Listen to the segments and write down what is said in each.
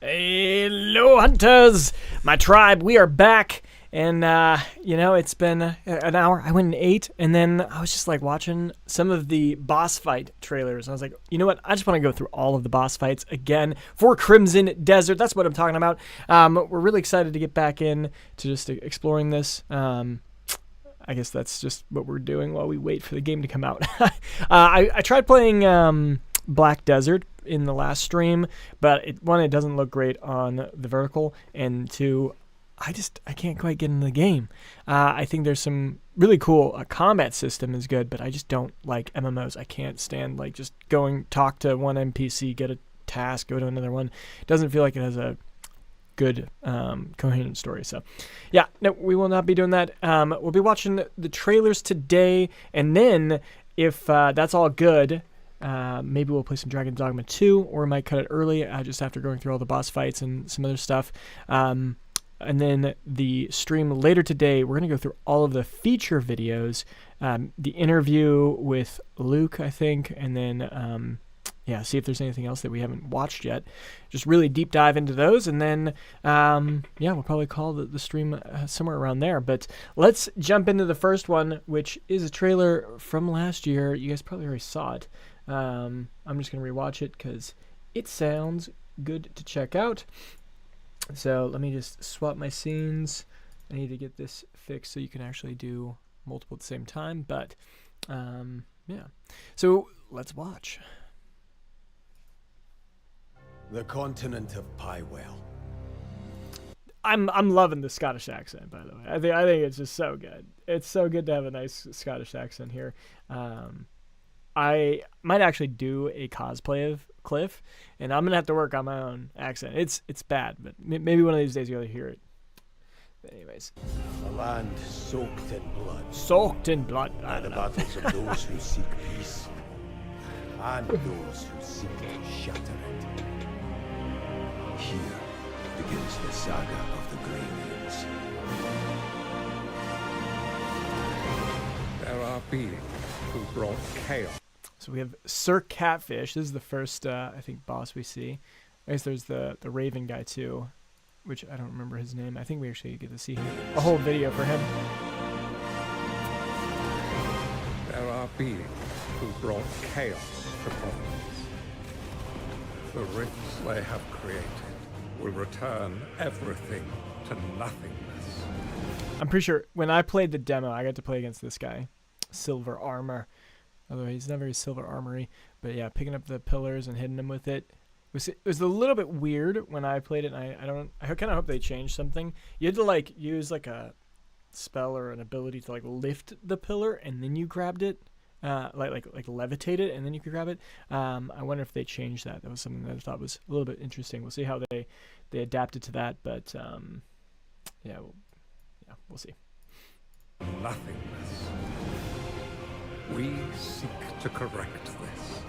Hello, hunters! My tribe, we are back. And, it's been an hour. I went and ate, and then I was just, watching some of the boss fight trailers. And I was like, you know what? I just want to go through all of the boss fights again for Crimson Desert. That's what I'm talking about. We're really excited to get back in to just exploring this. I guess that's just what we're doing while we wait for the game to come out. I tried playing Black Desert in the last stream, but it doesn't look great on the vertical, and two, I can't quite get into the game. I think there's some really cool combat system is good, but I just don't like MMOs. I can't stand just talk to one NPC, get a task, go to another one. It doesn't feel like it has a good coherent story. So yeah, no, we will not be doing that. We'll be watching the trailers today, and then if that's all good, maybe we'll play some Dragon's Dogma 2, or we might cut it early just after going through all the boss fights and some other stuff. And then the stream later today, we're going to go through all of the feature videos, the interview with Luke, I think, and then, see if there's anything else that we haven't watched yet. Just really deep dive into those, and then, we'll probably call the stream somewhere around there. But let's jump into the first one, which is a trailer from last year. You guys probably already saw it. I'm just going to rewatch it because it sounds good to check out. So let me just swap my scenes. I need to get this fixed so you can actually do multiple at the same time. But, So let's watch. The continent of Pywell. I'm loving the Scottish accent, by the way. I think it's just so good. It's so good to have a nice Scottish accent here. I might actually do a cosplay of Cliff, and I'm gonna have to work on my own accent. It's bad, but maybe one of these days you'll hear it. But anyways, A land soaked in blood. Soaked in blood. By the battles of those who seek peace, and those who seek to shatter it. Here begins the saga of the Greymanes. There are beings who brought chaos. So we have Sir Catfish. This is the first, I think, boss we see. I guess there's the Raven guy too, which I don't remember his name. I think we actually get to see a whole video for him. There are beings who brought chaos to Providence. The rifts they have created will return everything to nothingness. I'm pretty sure when I played the demo, I got to play against this guy, Silver Armor. Although he's not very silver armory, but yeah, picking up the pillars and hitting them with it was a little bit weird when I played it. And I kind of hope they changed something. You had to use a spell or an ability to lift the pillar and then you grabbed it, like levitate it and then you could grab it. I wonder if they changed that. That was something that I thought was a little bit interesting. We'll see how they adapted to that, but we'll see. Nothingness. We seek to correct this.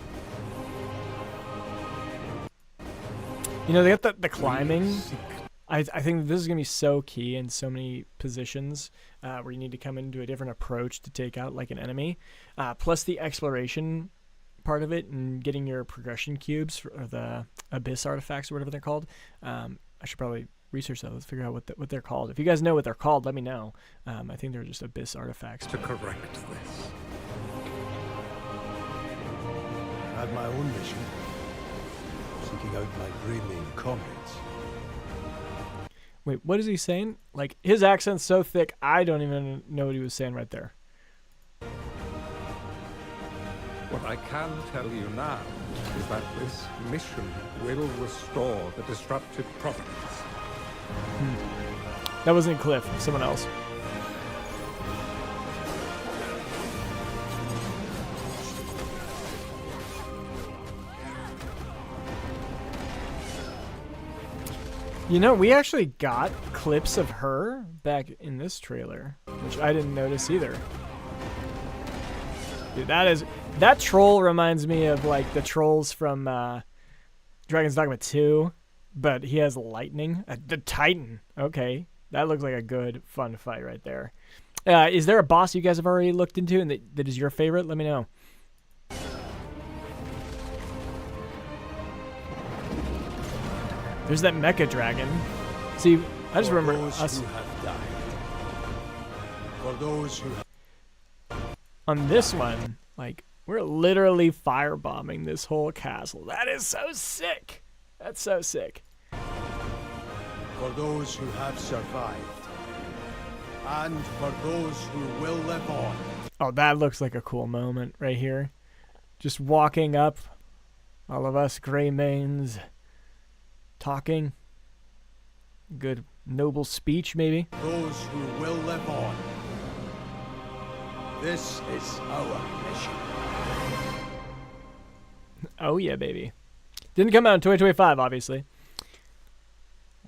They got the climbing. I think this is going to be so key in so many positions where you need to come into a different approach to take out an enemy. Plus the exploration part of it and getting your progression cubes or the abyss artifacts or whatever they're called. I should probably research that. Let's figure out what they're called. If you guys know what they're called, let me know. I think they're just abyss artifacts. To correct this. I had my own mission, seeking out my Greymane comrades. Wait, what is he saying? His accent's so thick, I don't even know what he was saying right there. What I can tell you now is that this mission will restore the disrupted Providence. That wasn't Cliff, someone else. We actually got clips of her back in this trailer, which I didn't notice either. Dude, that troll reminds me of the trolls from Dragon's Dogma 2, but he has lightning. The Titan. Okay, that looks like a good, fun fight right there. Is there a boss you guys have already looked into and that is your favorite? Let me know. There's that mecha dragon. See, I just remember those us who have died. For those who on this one, like, we're literally firebombing this whole castle. That is so sick. That's so sick. for those who have survived, and for those who will live on. Oh, that looks like a cool moment right here. Just walking up, all of us gray mains talking. Good noble speech, maybe. Those who will live on. This is our mission. Oh yeah, baby. Didn't come out in 2025, obviously.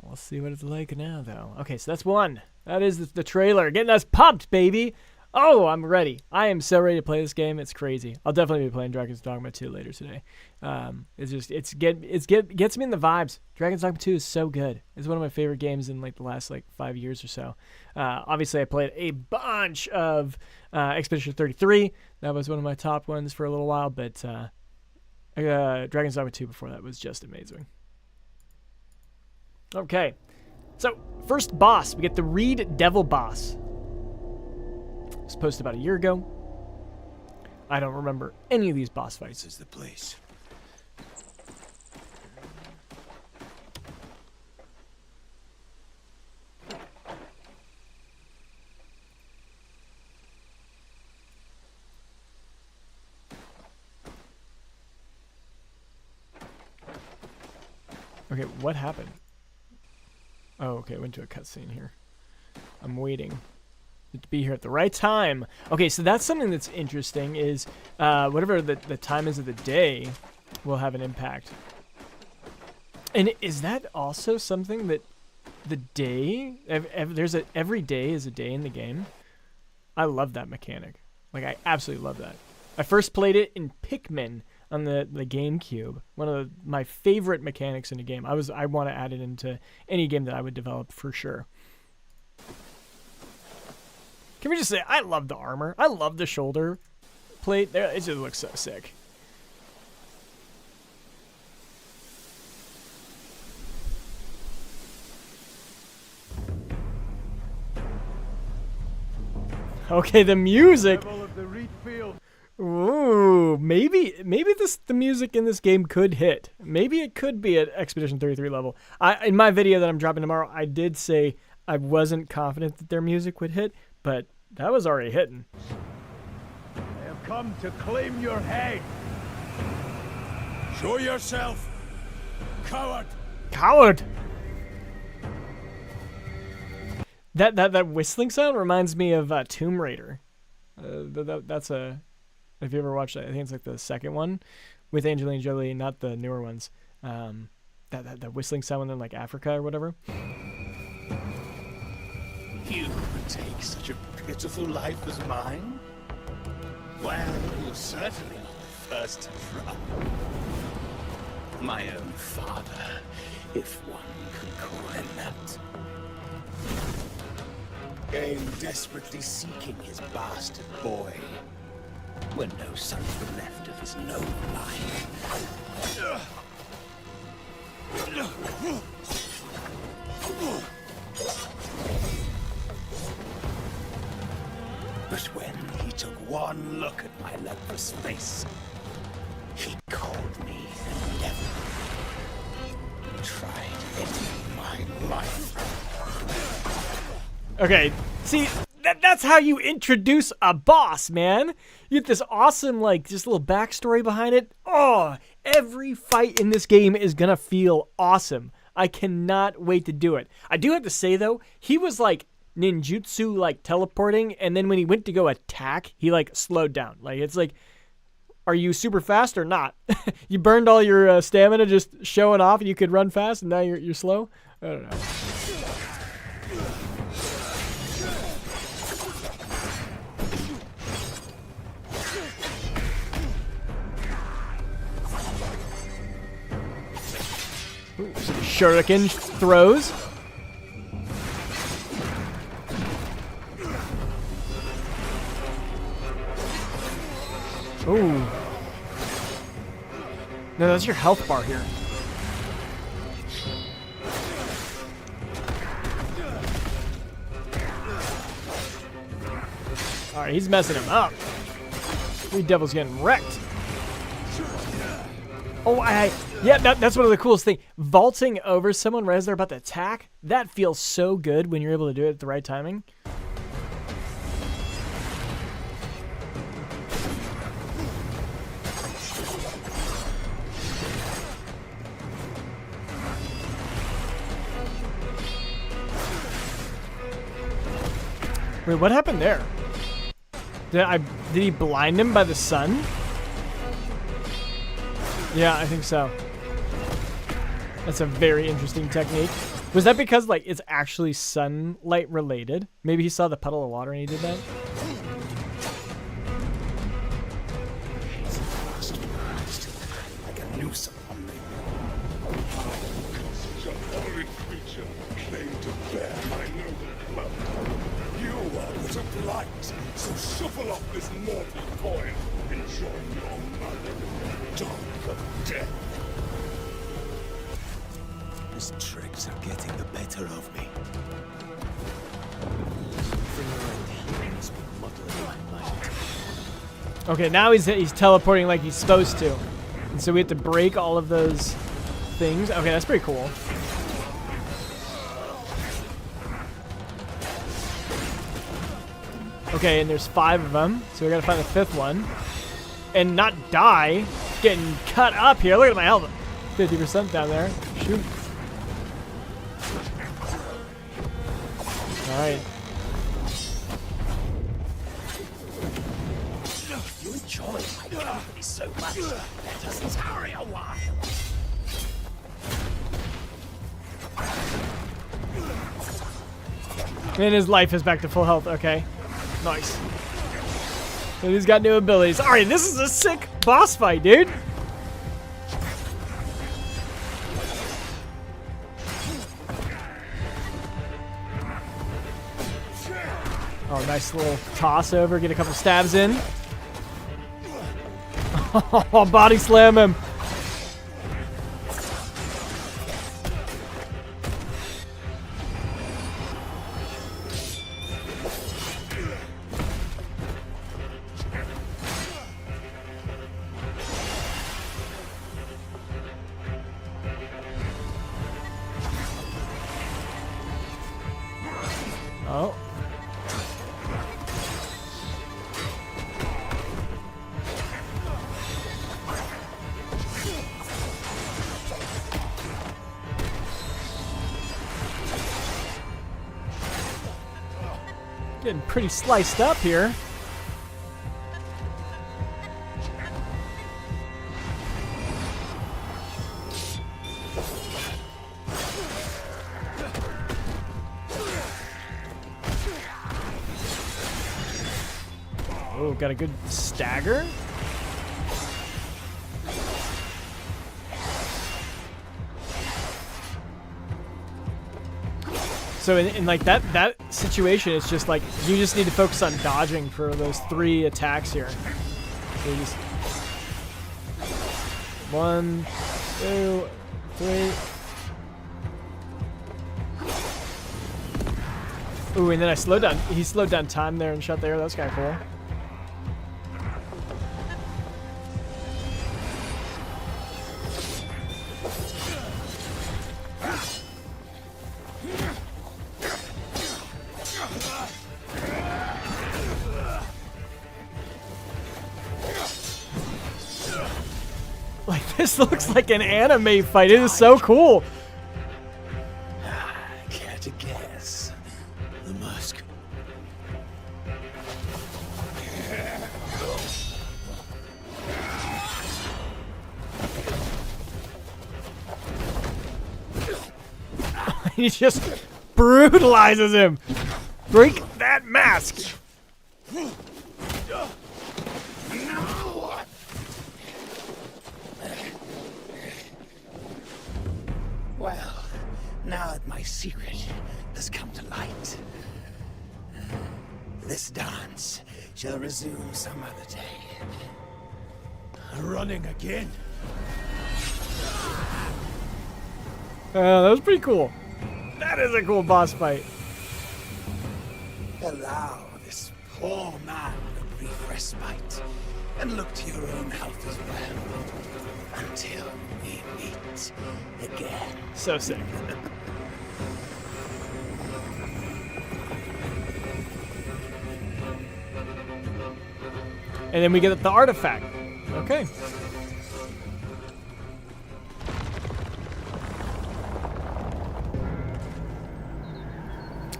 We'll see what it's like now, though. Okay, so that's one. That is the trailer. Getting us pumped, baby. Oh, I'm ready. I am so ready to play this game. It's crazy. I'll definitely be playing Dragon's Dogma 2 later today. It gets me in the vibes. Dragon's Dogma 2 is so good. It's one of my favorite games in like the last 5 years or so. Obviously, I played a bunch of Expedition 33. That was one of my top ones for a little while, but Dragon's Dogma 2 before that was just amazing. Okay, so first boss, we get the Reed Devil boss. It was posted about a year ago. I don't remember any of these boss fights. This is the place. Okay, what happened? Oh, okay, went to a cutscene here. I'm waiting to be here at the right time. Okay, so that's something that's interesting is whatever the time is of the day will have an impact. And is that also something that the day, every day is a day in the game? I love that mechanic. Like, I absolutely love that. I first played it in Pikmin on the GameCube. One of my favorite mechanics in a game. I want to add it into any game that I would develop for sure. Can we just say, I love the armor. I love the shoulder plate. There, it just looks so sick. Okay, the music. Ooh, maybe the music in this game could hit. Maybe it could be at Expedition 33 level. In my video that I'm dropping tomorrow, I did say I wasn't confident that their music would hit, but that was already hitting. I have come to claim your head. Show yourself, coward. Coward. That whistling sound reminds me of Tomb Raider. That's a. If you ever watched that, I think it's like the second one with Angelina Jolie, not the newer ones. That whistling sound when they're in like Africa or whatever. You would take such a pitiful life as mine? Well, you're certainly not the first to try. My own father, if one could call him that. Came desperately seeking his bastard boy, when no sons were left of his noble line. But when he took one look at my leprous face, he called me a devil. Tried ending my life. Okay, see, that's how you introduce a boss, man. You get this awesome, just little backstory behind it. Oh, every fight in this game is gonna feel awesome. I cannot wait to do it. I do have to say, though, he was, ninjutsu, teleporting, and then when he went to go attack, he, slowed down. It's like, are you super fast or not? You burned all your stamina just showing off and you could run fast, and now you're slow? I don't know. Ooh, some shuriken throws. Ooh. No, that's your health bar here. All right, he's messing him up. Three Devil's getting wrecked. Oh, yeah, that's one of the coolest things. Vaulting over someone right as they're about to attack, that feels so good when you're able to do it at the right timing. Wait, what happened there? Did he blind him by the sun? Yeah, I think so. That's a very interesting technique. Was that because, like, it's actually sunlight related? Maybe he saw the puddle of water and he did that? Like a noose upon me. Such a holy creature claim to bear my noble blood. You are but a blight, so shuffle off this mortal coil and join your mother. Dog of death. His tricks are getting the better of me. Must be muddling my mind. Okay, now he's teleporting like he's supposed to. And so we have to break all of those things. Okay, that's pretty cool. Okay, and there's 5 of them, so we gotta find the 5th one. And not die. Getting cut up here. Look at my health. 50% down there. Shoot. Alright. You enjoy my company so much. Let us tarry a while. And his life is back to full health. Okay. Nice. And he's got new abilities. Alright, this is a sick boss fight, dude. Oh, nice little toss over. Get a couple stabs in. Oh, body slam him. Oh. Getting pretty sliced up here. Oh, got a good stagger. So in like that situation, it's just like you just need to focus on dodging for those 3 attacks here. So you just 1, 2, 3. Ooh, and then I slowed down. He slowed down time there and shot there. That's kind of cool. Like, this looks like an anime fight. It is so cool. Care to guess? The musk. He just brutalizes him. Break that mask. Well, now that my secret has come to light, this dance shall resume some other day. Running again. That was pretty cool. That is a cool boss fight. Allow this poor man a brief respite, and look to your own health as well. Until we meet again. So sick. And then we get the artifact. Okay.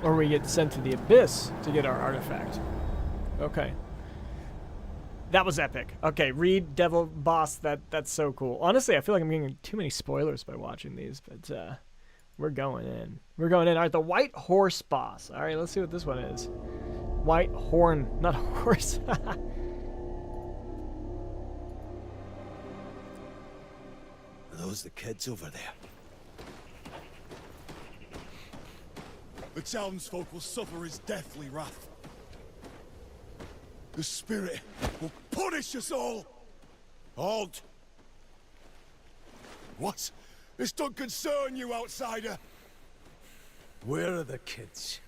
Or we get sent to the abyss to get our artifact. Okay. That was epic. Okay, read Devil Boss. That's so cool. Honestly, I feel like I'm getting too many spoilers by watching these, but we're going in. We're going in. All right, the White Horse Boss. All right, let's see what this one is. White Horn, not horse. Are those the kids over there? The townsfolk will suffer his deathly wrath. The spirit will punish us all! Halt! What? This don't concern you, outsider! Where are the kids?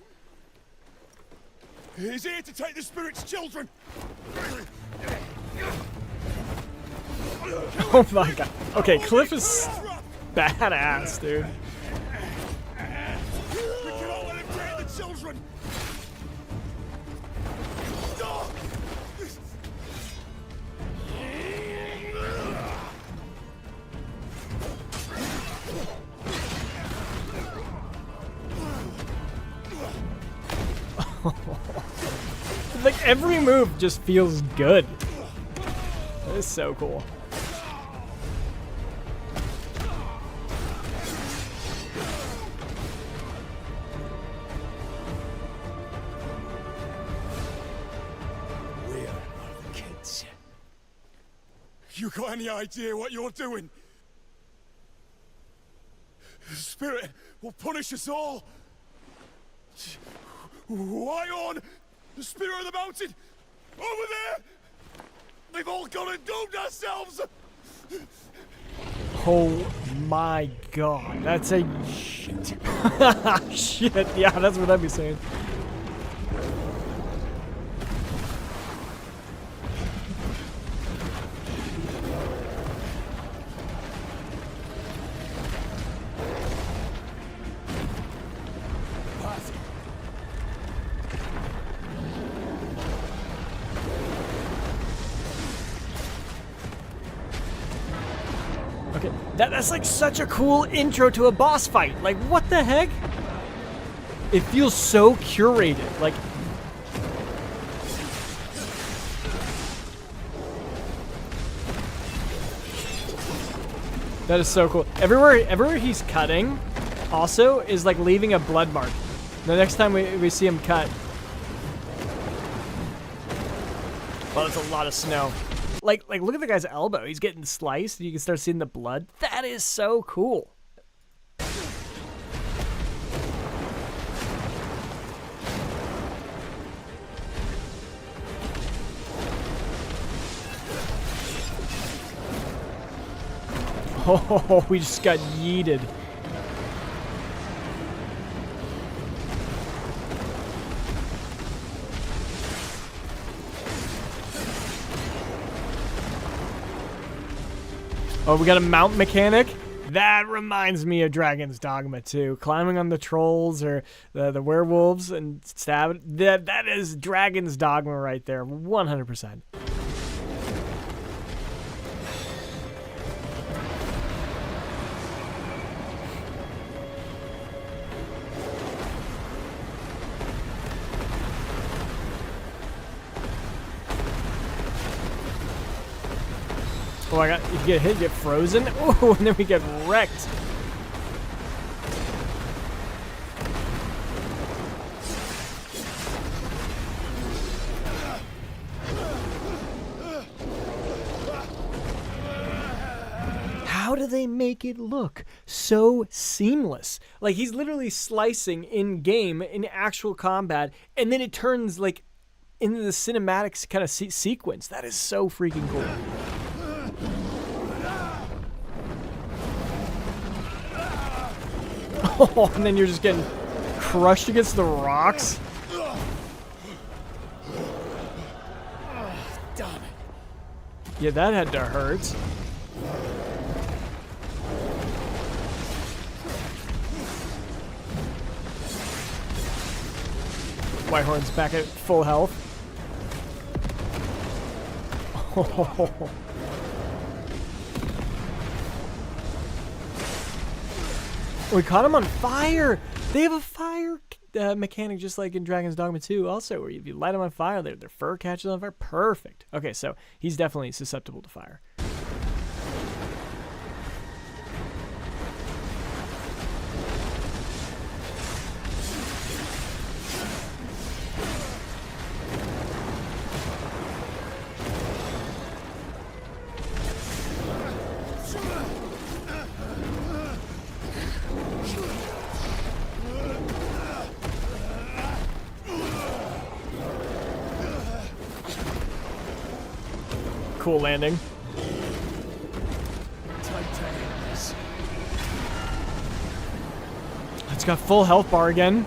He's here to take the spirit's children! Oh my god. Okay, Cliff is badass, dude. We cannot let him take the children! No! Like, every move just feels good. That is so cool. Where are the kids? You got any idea what you're doing? The spirit will punish us all! Why on? The spirit of the mountain! Over there! They've all gone and doomed ourselves! Oh my god. That's a shit. Shit. Yeah, that's what I'd be saying. Okay, that's like such a cool intro to a boss fight. Like, what the heck? It feels so curated. Like, that is so cool. Everywhere he's cutting, also is like leaving a blood mark. The next time we see him cut, well, it's a lot of snow. Like look at the guy's elbow. He's getting sliced. You can start seeing the blood. That is so cool. Oh, we just got yeeted. Oh, we got a mount mechanic? That reminds me of Dragon's Dogma too. Climbing on the trolls or the werewolves and stab. That is Dragon's Dogma right there, 100%. Oh, you get hit, get frozen. Oh, and then we get wrecked. How do they make it look so seamless? Like, he's literally slicing in game, in actual combat, and then it turns like into the cinematics kind of sequence. That is so freaking cool. Oh, and then you're just getting crushed against the rocks. Yeah, that had to hurt. Whitehorn's back at full health. We caught him on fire! They have a fire mechanic just like in Dragon's Dogma 2 also, where if you light them on fire, their fur catches on fire. Perfect. Okay, so he's definitely susceptible to fire. Cool landing. It's got full health bar again.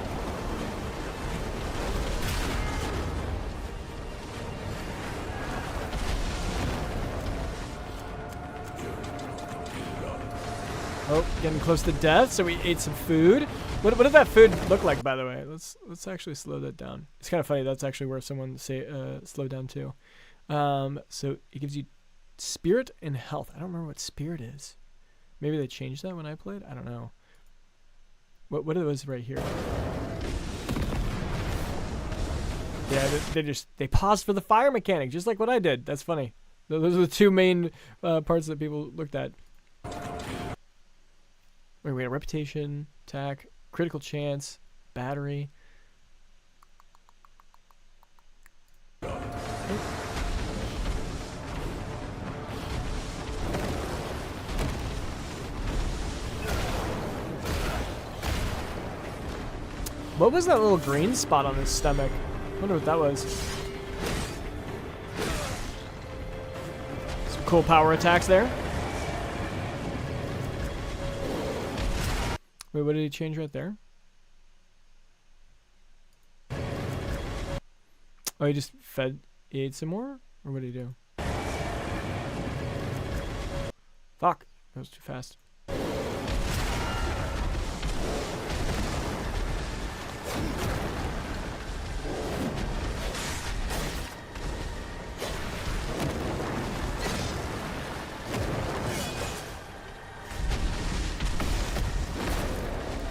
Oh, getting close to death, so we ate some food. What did that food look like, by the way? Let's actually slow that down. It's kind of funny. That's actually where someone slowed down too. So it gives you spirit and health. I don't remember what spirit is. Maybe they changed that when I played. I don't know. What it was right here. Yeah, they paused for the fire mechanic, just like what I did. That's funny. Those are the two main parts that people looked at. Wait, we had reputation, attack, critical chance, battery. What was that little green spot on his stomach? I wonder what that was. Some cool power attacks there. Wait, what did he change right there? Oh, he just he ate some more? Or what did he do? Fuck, that was too fast.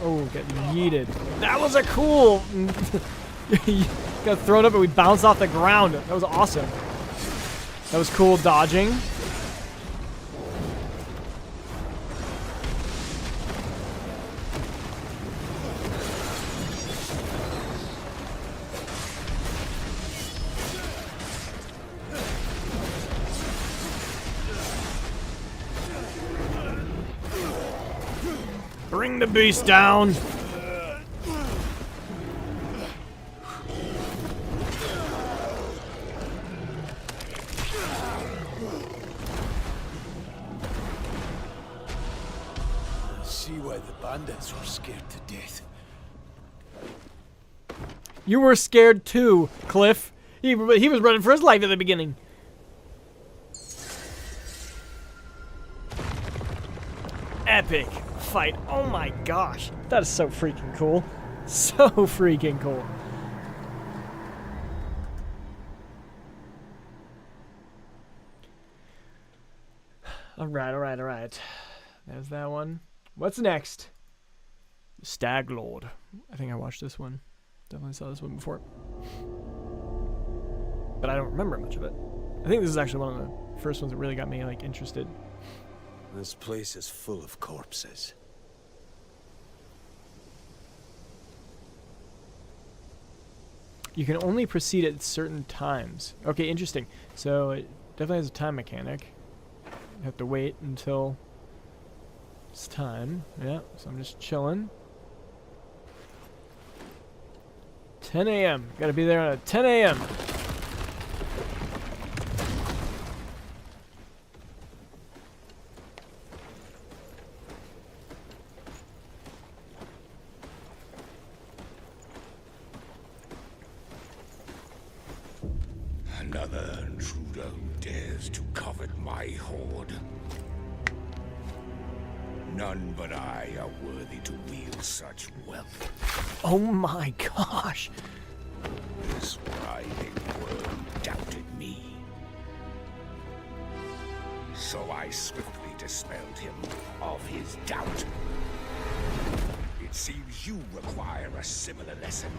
Oh, getting yeeted. That was a cool... Got thrown up and we bounced off the ground. That was awesome. That was cool dodging. Bring the beast down. See why the bandits were scared to death. You were scared too, Cliff. He was running for his life at the beginning. Epic fight. Oh my gosh. That is so freaking cool. So freaking cool. Alright. There's that one. What's next? Stag Lord. I think I watched this one. Definitely saw this one before. But I don't remember much of it. I think this is actually one of the first ones that really got me like interested. This place is full of corpses. You can only proceed at certain times. Okay, interesting. So it definitely has a time mechanic. You have to wait until it's time. Yeah, so I'm just chilling. 10 a.m. Gotta be there at 10 a.m. Another intruder. dares to covet my hoard? None but I are worthy to wield such wealth. Oh my gosh. This writhing worm doubted me. So I swiftly dispelled him of his doubt. It seems you require a similar lesson.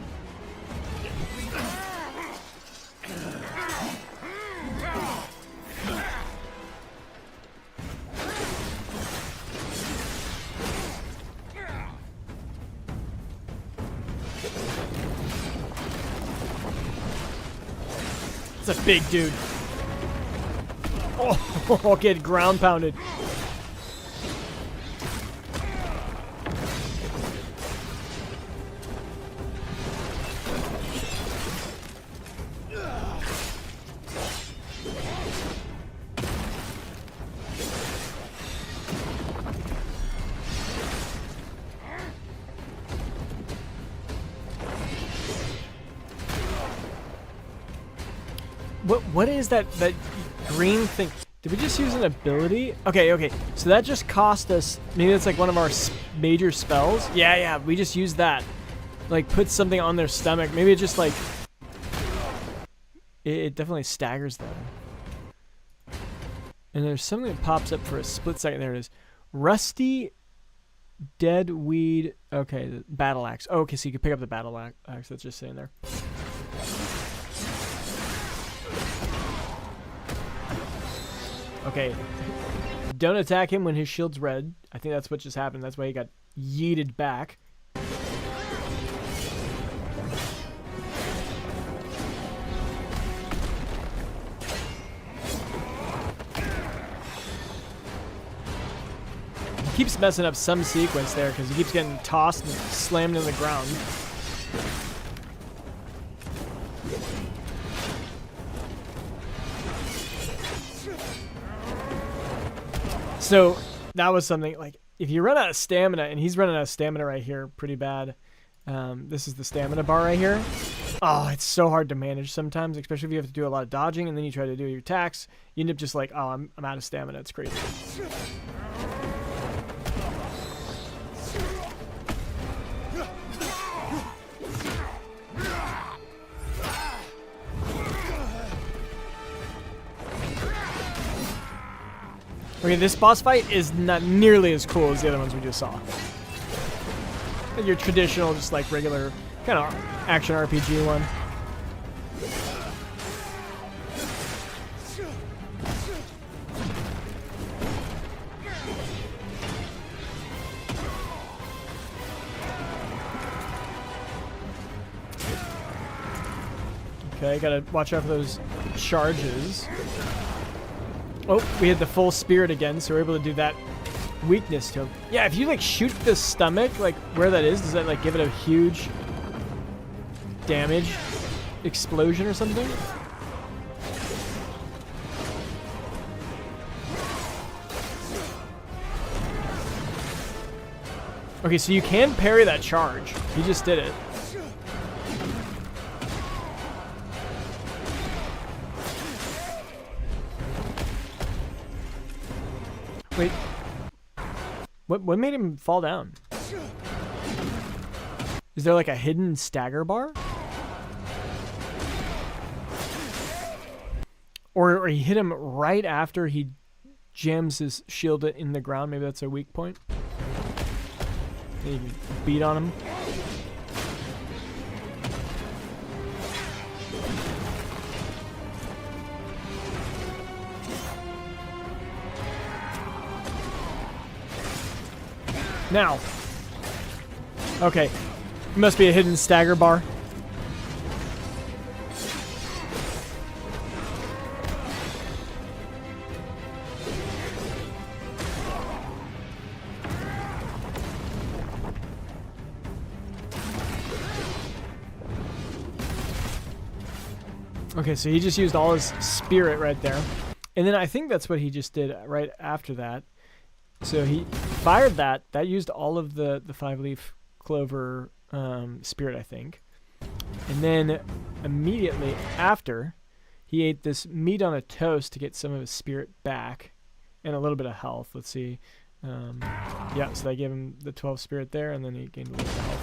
It's a big dude. Oh, I'll get ground pounded. What is that green thing? Did we just use an ability? Okay. So that just cost us. Maybe it's like one of our major spells. Yeah. We just used that. Like put something on their stomach. Maybe it just like. It definitely staggers them. And there's something that pops up for a split second. There it is. Rusty dead weed. Okay, the battle axe. Oh, okay, so you can pick up the battle axe that's just sitting there. Okay. Don't attack him when his shield's red. I think that's what just happened. That's why he got yeeted back. He keeps messing up some sequence there because he keeps getting tossed and slammed in the ground. So that was something like if you run out of stamina, and he's running out of stamina right here pretty bad. This is the stamina bar right here. Oh, it's so hard to manage sometimes, especially if you have to do a lot of dodging and then you try to do your attacks. You end up just like, oh, I'm out of stamina. It's crazy. Okay, this boss fight is not nearly as cool as the other ones we just saw. Your traditional, just like regular kind of action RPG one. Okay, gotta watch out for those charges. Oh, we had the full spirit again, so we're able to do that weakness to him. Yeah, if you like shoot the stomach, like where that is, does that like give it a huge damage explosion or something? Okay, so you can parry that charge. He just did it. Wait, what made him fall down? Is there like a hidden stagger bar? Or he hit him right after he jams his shield in the ground. Maybe that's a weak point. And you can beat on him. Now. Okay. Must be a hidden stagger bar. Okay, so he just used all his spirit right there. And then I think that's what he just did right after that. So he fired that. That used all of the 5-leaf clover spirit, I think. And then immediately after, He ate this meat on a toast to get some of his spirit back and a little bit of health. Let's see. Yeah, so they gave him the 12 spirit there, and then he gained a little bit of health.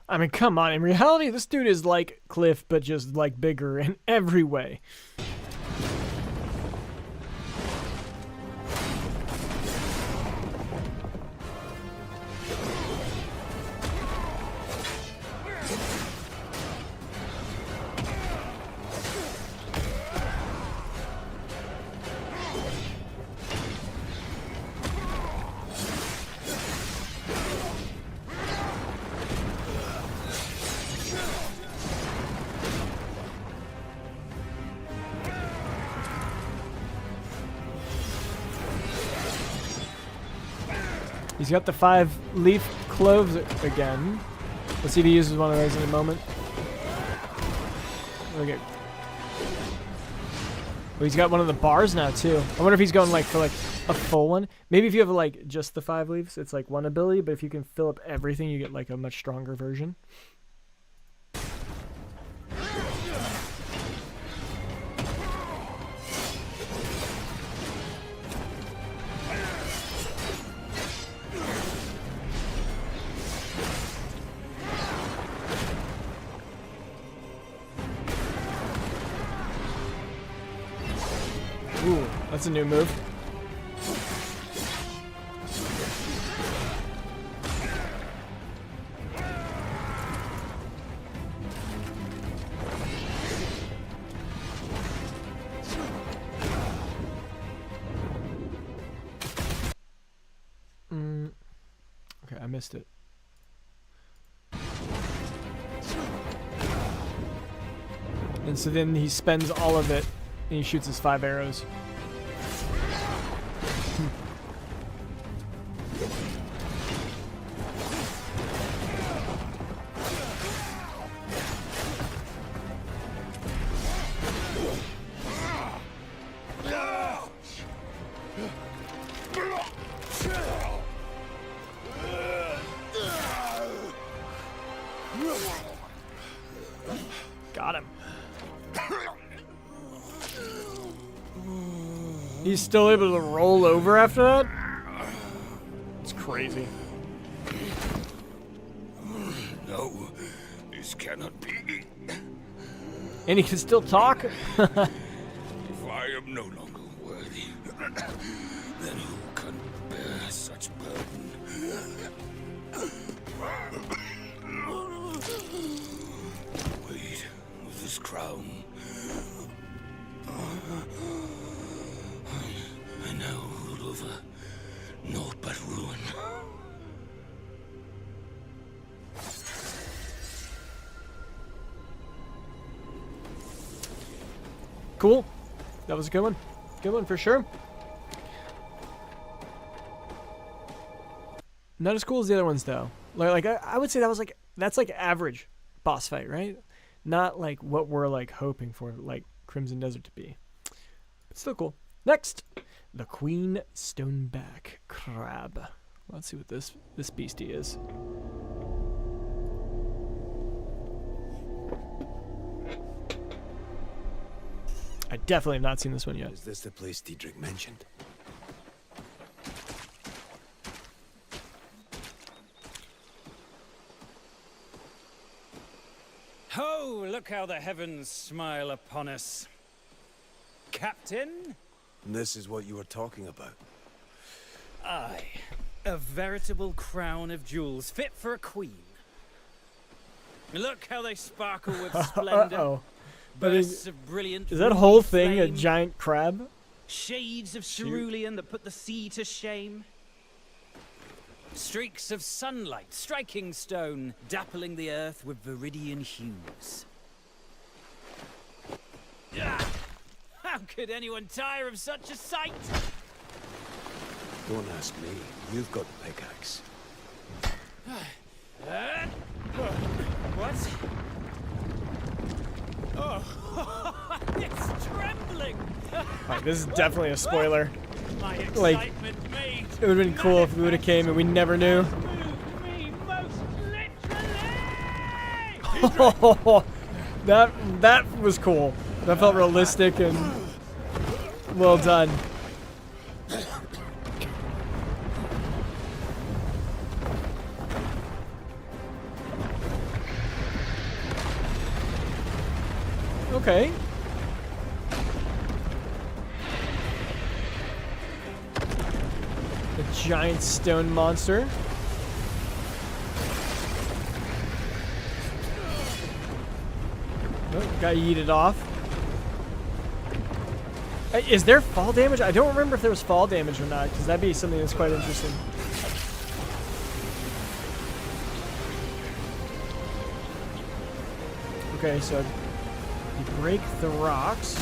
I mean, come on. In reality, this dude is like Cliff, but just like bigger in every way. He's got the 5-leaf cloves again. Let's see if he uses one of those in a moment. Okay. Oh, he's got one of the bars now too. I wonder if he's going like for like a full one. Maybe if you have like just the 5 leaves, it's like one ability. But if you can fill up everything, you get like a much stronger version. Ooh, that's a new move. Okay, I missed it. And so then he spends all of it. And he shoots his 5 arrows. Got him. He's still able to roll over after that? It's crazy. No, this cannot be. And he can still talk? If I am no longer worthy, then who can bear such burden? Weight of this crown. I now rule over naught but ruin. Cool. That was a good one. Good one for sure. Not as cool as the other ones though. Like I would say that's like average boss fight, right? Not like what we're like hoping for like Crimson Desert to be. But still cool. Next, the Queen Stoneback Crab. Let's see what this beastie is. I definitely have not seen this one yet. Is this the place Diedrich mentioned? Ho! Look how the heavens smile upon us. Captain? This is what you were talking about. Aye. A veritable crown of jewels, fit for a queen. Look how they sparkle with splendor. Uh-oh. Bursts of brilliant Is that ruby whole thing a flame, giant crab? shades of cerulean that put the sea to shame. Streaks of sunlight striking stone, dappling the earth with viridian hues. Ah! How could anyone tire of such a sight? Don't ask me. You've got the pickaxe. What? Oh, it's trembling. Alright, this is definitely a spoiler. My Like, excitement made. It would have been cool if we would have came and we never knew. Moved me most literally. that was cool. That felt realistic and well done. Okay. A giant stone monster. Oh, got yeeted off. Is there fall damage? I don't remember if there was fall damage or not, because that'd be something that's quite interesting. Okay, so you break the rocks.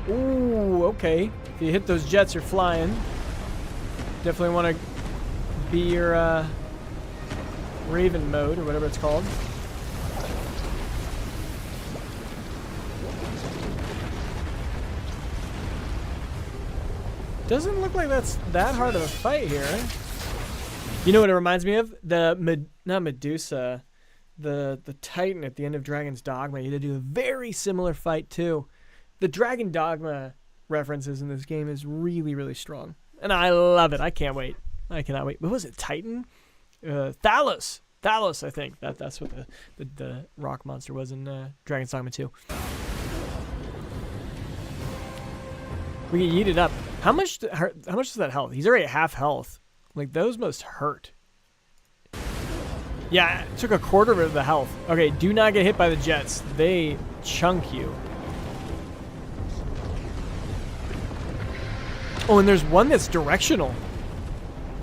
Ooh, okay. If you hit those jets, you're flying. Definitely want to be your Raven mode, or whatever it's called. Doesn't look like that's that hard of a fight here. You know what it reminds me of? Not Medusa, the Titan at the end of Dragon's Dogma. You had to do a very similar fight too. The Dragon Dogma references in this game is really, really strong, and I love it. I can't wait. I cannot wait. What was it? Titan? Thalos. Thalos, I think. That's what the rock monster was in Dragon's Dogma 2. We get yeeted up. How much is that health? He's already at half health. Like, those must hurt. Yeah, it took a quarter of the health. Okay, do not get hit by the jets. They chunk you. Oh, and there's one that's directional.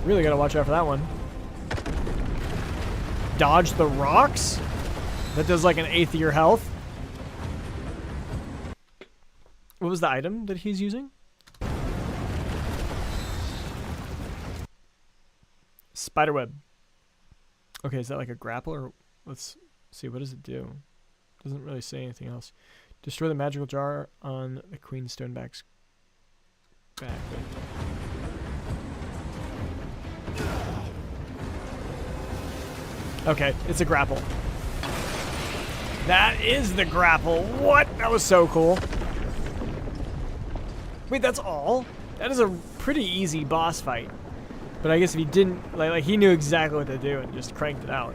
Really gotta watch out for that one. Dodge the rocks? That does like an eighth of your health. What was the item that he's using? Spiderweb. Okay, is that like a grapple, or let's see, what does it do? Doesn't really say anything else. Destroy the magical jar on the Queen Stoneback's back. Okay, it's a grapple. That is the grapple. What? That was so cool. Wait, that's all? That is a pretty easy boss fight. But I guess if he didn't, like he knew exactly what to do and just cranked it out.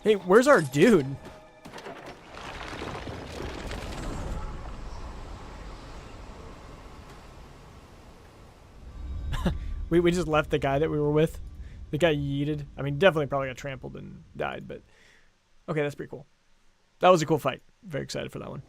Hey, where's our dude? we just left the guy that we were with. The guy yeeted. I mean, definitely probably got trampled and died, but okay, that's pretty cool. That was a cool fight. Very excited for that one.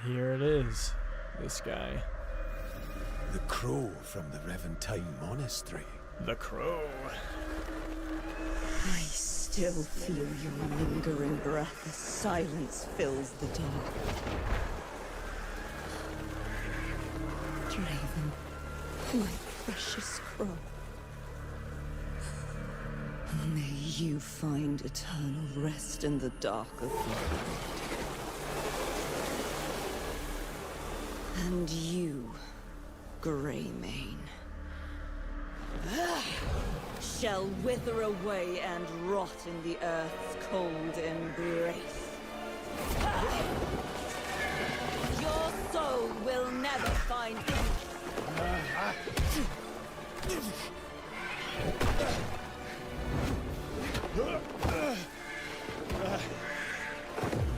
Here it is. This guy. The crow from the Reventine Monastery. The crow. I still feel your lingering breath as silence fills the dark. Draven, my precious crow. May you find eternal rest in the dark of your and you, Caveman, shall wither away and rot in the earth's cold embrace. Your soul will never find I'm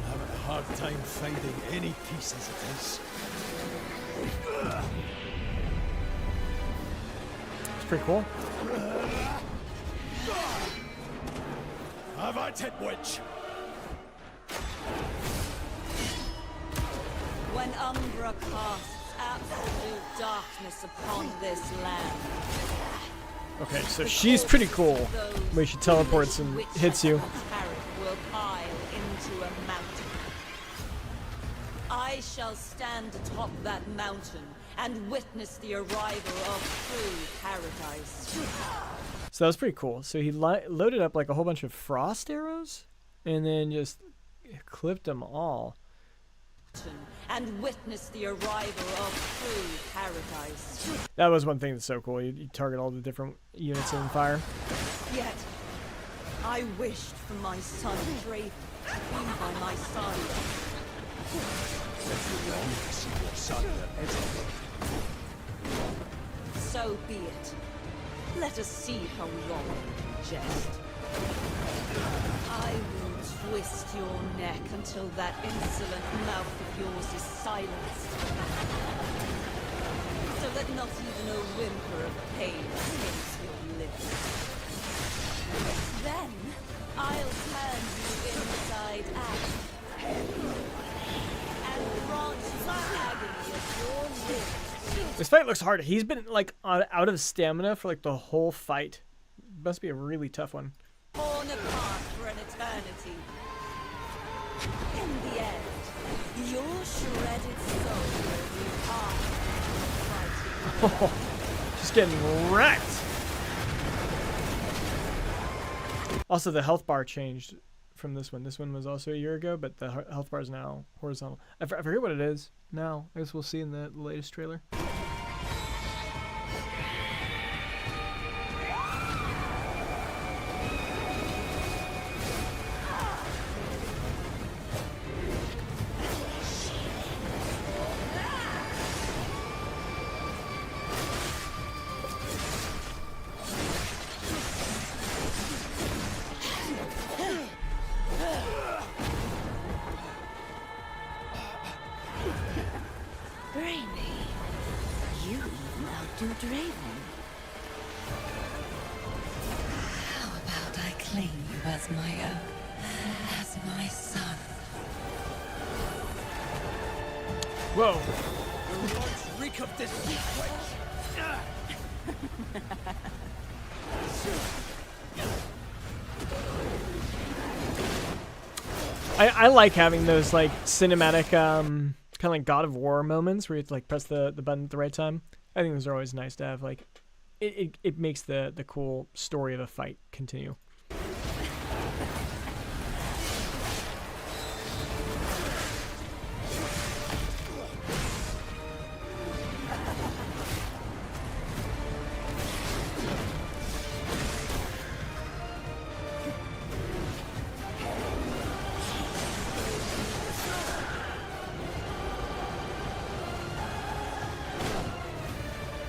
having a hard time finding any peace as it is. pretty cool. Avanti, witch! When Umbra casts absolute darkness upon this land. Okay, so she's pretty cool. Where she teleports and hits you. Will pile into a mountain. I shall stand atop that mountain and witness the arrival of true paradise. So that was pretty cool. So he loaded up like a whole bunch of frost arrows and then just clipped them all. And witness the arrival of true paradise. That was one thing that's so cool. You target all the different units in fire. Yet, I wished for my son Draven to be by my side. So be it. Let us see how long you jest. I will twist your neck until that insolent mouth of yours is silenced. So that not even a whimper of pain escapes your lips. Then, I'll turn you inside out. And grant you the agony of your lips. This fight looks hard. He's been like out of stamina for like the whole fight. Must be a really tough one. Torn apart for an eternity. In the end, your shredded soul will be part of the fighting. Just getting wrecked. Also, the health bar changed from this one. This one was also a year ago, but the health bar is now horizontal. I forget what it is now. I guess we'll see in the latest trailer. Whoa. Reek of deceit, I like having those like cinematic kind of like God of War moments where you have to like press the button at the right time. I think those are always nice to have. Like it makes the cool story of the fight continue.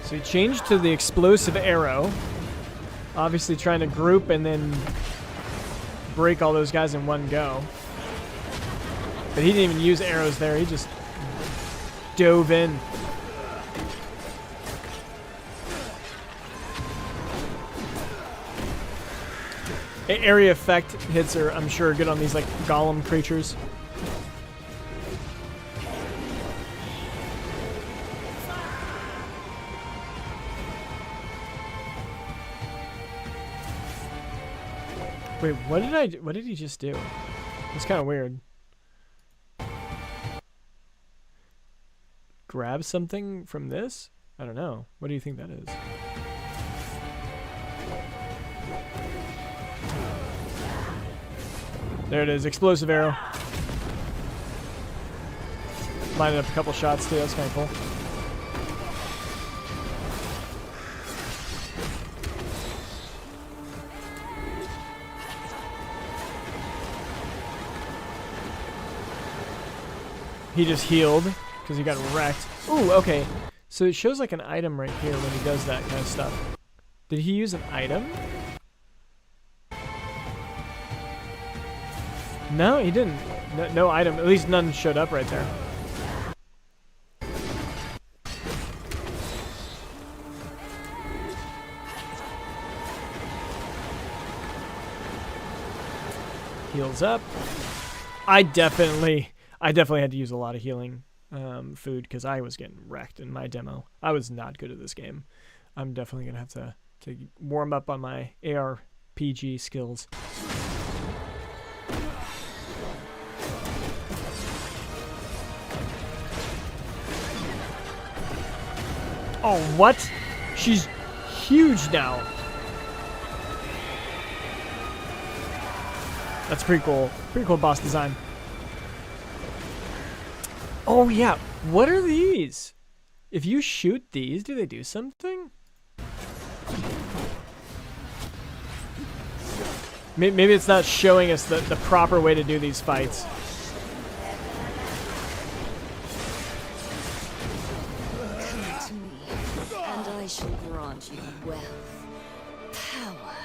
So he changed to the explosive arrow. Obviously trying to group and then break all those guys in one go. But he didn't even use arrows there. He just dove in. Area effect hits are, I'm sure, good on these like golem creatures. Wait, what did he just do? It's kind of weird. Grab something from this? I don't know. What do you think that is? There it is, explosive arrow. Lined up a couple shots too, that's kind of cool. He just healed because he got wrecked. Ooh, okay. So it shows like an item right here when he does that kind of stuff. Did he use an item? No, he didn't. No item. At least none showed up right there. Heals up. I definitely had to use a lot of healing food because I was getting wrecked in my demo. I was not good at this game. I'm definitely gonna have to warm up on my ARPG skills. Oh, what? She's huge now. That's pretty cool. Pretty cool boss design. Oh, yeah. What are these? If you shoot these, do they do something? Maybe it's not showing us the proper way to do these fights. I shall grant you wealth, power,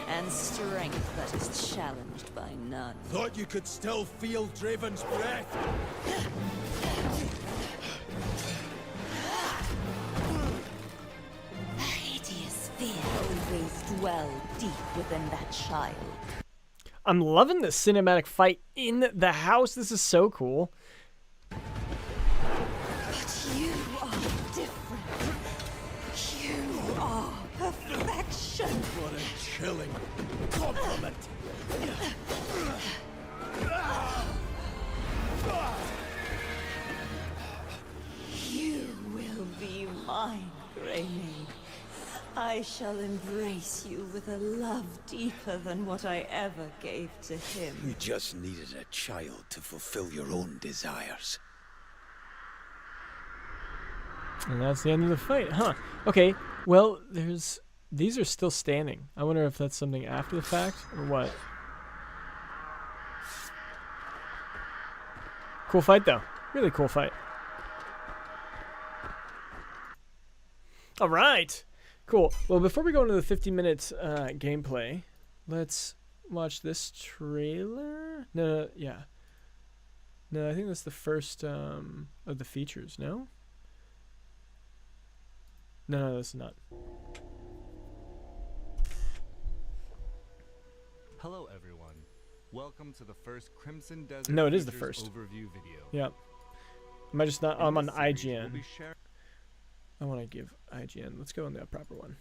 and strength that is challenged by none. Thought you could still feel Draven's breath. A hideous fear always dwelled deep within that child. I'm loving the cinematic fight in the house. This is so cool. But you are different. You are perfection. What a chilling compliment. You will be mine, Greymane. I shall embrace you with a love deeper than what I ever gave to him. You just needed a child to fulfill your own desires. And that's the end of the fight, huh? Okay, well, these are still standing. I wonder if that's something after the fact or what. Cool fight, though. Really cool fight. All right. Cool. Well, before we go into the 50-minute gameplay, let's watch this trailer. No, yeah. No, I think that's the first of the features, no? No, that's not. Hello, everyone. Welcome to the first Crimson Desert No, it is the Features first. overview video. Yep. Am I just not? I'm on In this series, IGN. we'll be sharing- I want to give IGN. Let's go on the proper one.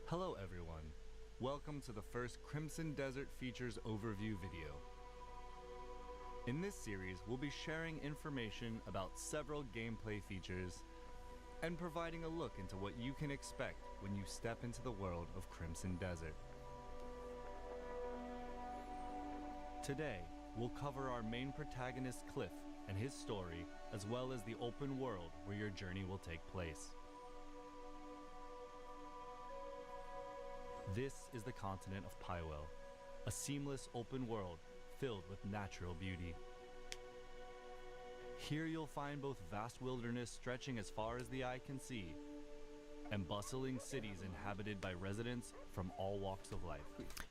Hello, everyone. Welcome to the first Crimson Desert Features overview video. In this series, we'll be sharing information about several gameplay features and providing a look into what you can expect when you step into the world of Crimson Desert. Today, we'll cover our main protagonist Cliff and his story, as well as the open world where your journey will take place. This is the continent of Pywell, a seamless open world filled with natural beauty. Here you'll find both vast wilderness stretching as far as the eye can see, and bustling cities inhabited by residents from all walks of life.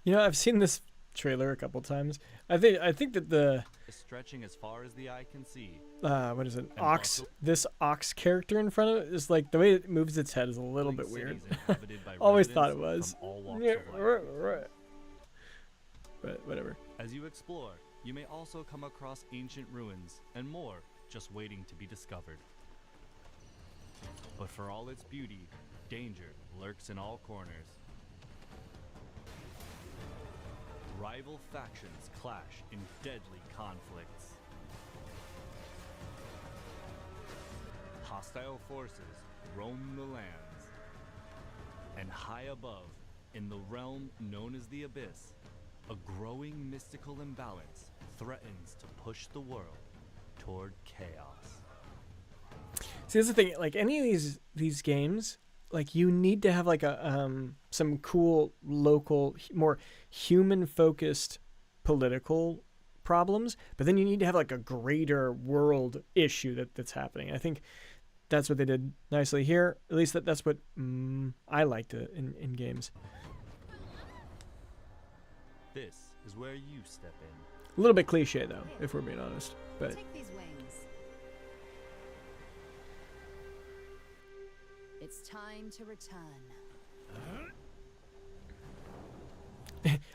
You know, I've seen this trailer a couple times. I think that the Stretching as far as the eye can see. what is it? Ox. This ox character in front of it is like the way it moves its head is a little bit weird. Cities inhabited by Always residents thought it was. from all walks Yeah, of life. right. But whatever. As you explore, you may also come across ancient ruins and more just waiting to be discovered. But for all its beauty, danger lurks in all corners. Rival factions clash in deadly conflicts. Hostile forces roam the lands. And high above, in the realm known as the Abyss, a growing mystical imbalance threatens to push the world toward chaos. See, that's the thing. Like any of these games, like you need to have like a some cool local, more human-focused political problems, but then you need to have like a greater world issue that's happening. I think that's what they did nicely here. At least that's what I liked in games. This is where you step in. A little bit cliche though, if we're being honest. But Take these wings. It's time to return.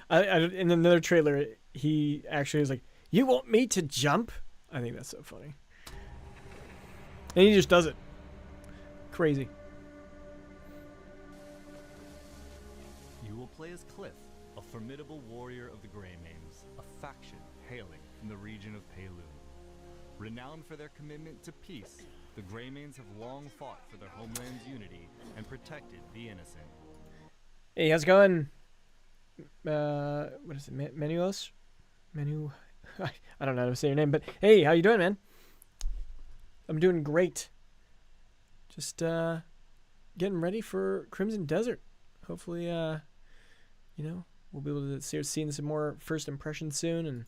in another trailer, he actually was like, "You want me to jump?" I think that's so funny. And he just does it. Crazy. You will play as Cliff, a formidable warrior of the Greymanes, a faction hailing from the region of Peilun. Renowned for their commitment to peace, the Greymanes have long fought for their homeland's unity and protected the innocent. Hey, how's it going? What is it? Menuos? Menu? I don't know how to say your name, but hey, how you doing, man? I'm doing great. Just getting ready for Crimson Desert. Hopefully, you know, we'll be able to start seeing some more first impressions soon and